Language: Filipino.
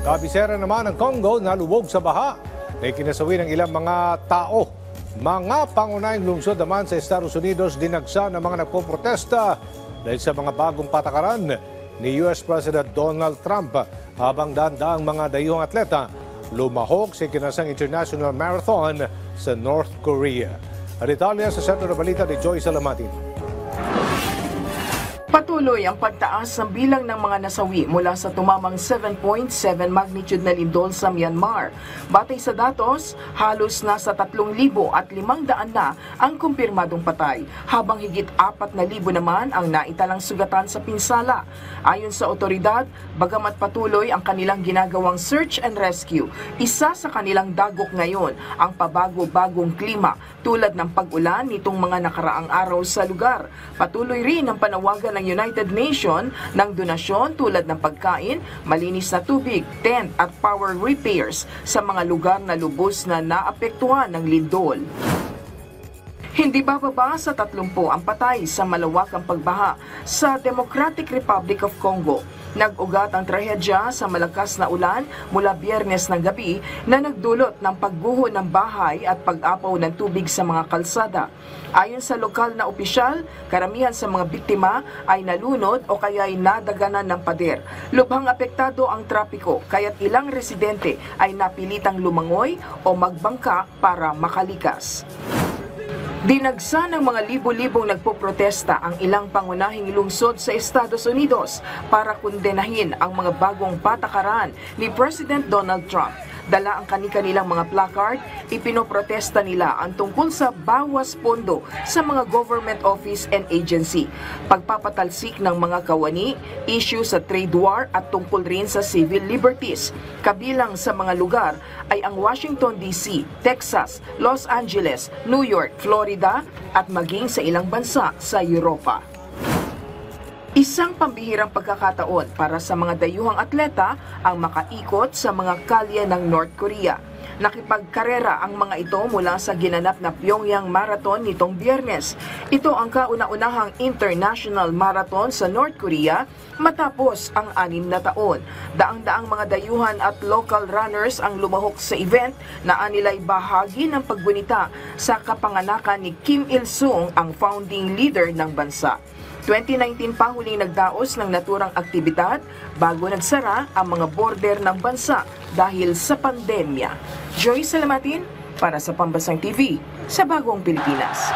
Kabisera naman ng Congo nalubog sa baha na ikinasawi ng ilang mga tao. Mga pangunahing lungsod naman sa Estados Unidos dinagsa ng mga nagpoprotesta dahil sa mga bagong patakaran ni US President Donald Trump habang daang mga dayuhang atleta lumahok sa ikinasang International Marathon sa North Korea. Ang detalye sa Sentro na Balita ni Joy Salamatin. Patuloy ang pagtaas ng bilang ng mga nasawi mula sa tumamang 7.7 magnitude na lindol sa Myanmar. Batay sa datos, halos nasa 3,500 na ang kumpirmadong patay, habang higit 4,000 naman ang naitalang sugatan sa pinsala. Ayon sa otoridad, bagamat patuloy ang kanilang ginagawang search and rescue, isa sa kanilang dagok ngayon ang pabago-bagong klima tulad ng pag-ulan nitong mga nakaraang araw sa lugar. Patuloy rin ang panawagan ng United Nations ng donasyon tulad ng pagkain, malinis na tubig, tent at power repairs sa mga lugar na lubos na naapektuhan ng lindol. Hindi bababa sa 30 ang patay sa malawakang pagbaha sa Democratic Republic of Congo. Nag-ugat ang trahedya sa malakas na ulan mula Biyernes ng gabi na nagdulot ng pagguho ng bahay at pag-apaw ng tubig sa mga kalsada. Ayon sa lokal na opisyal, karamihan sa mga biktima ay nalunod o kaya'y nadaganan ng pader. Lubhang apektado ang trapiko, kaya't ilang residente ay napilitang lumangoy o magbangka para makalikas. Dinagsa ng mga libo-libong nagpoprotesta ang ilang pangunahing lungsod sa Estados Unidos para kondenahin ang mga bagong patakaran ni President Donald Trump. Dala ang kani-kanilang mga placard, ipinoprotesta nila ang tungkol sa bawas pondo sa mga government office and agency, pagpapatalsik ng mga kawani, issue sa trade war at tungkol rin sa civil liberties. Kabilang sa mga lugar ay ang Washington DC, Texas, Los Angeles, New York, Florida at maging sa ilang bansa sa Europa. Isang pambihirang pagkakataon para sa mga dayuhang atleta ang makaikot sa mga kalye ng North Korea. Nakipagkarera ang mga ito mula sa ginanap na Pyongyang Marathon nitong Biyernes. Ito ang kauna-unahang international marathon sa North Korea matapos ang 6 na taon. Daang-daang mga dayuhan at local runners ang lumahok sa event na anilay bahagi ng paggunita sa kapanganakan ni Kim Il-sung, ang founding leader ng bansa. 2019 pa huling nagdaos ng naturang aktibidad bago nagsara ang mga border ng bansa dahil sa pandemya. Joy Salamatin para sa Pambasang TV sa Bagong Pilipinas.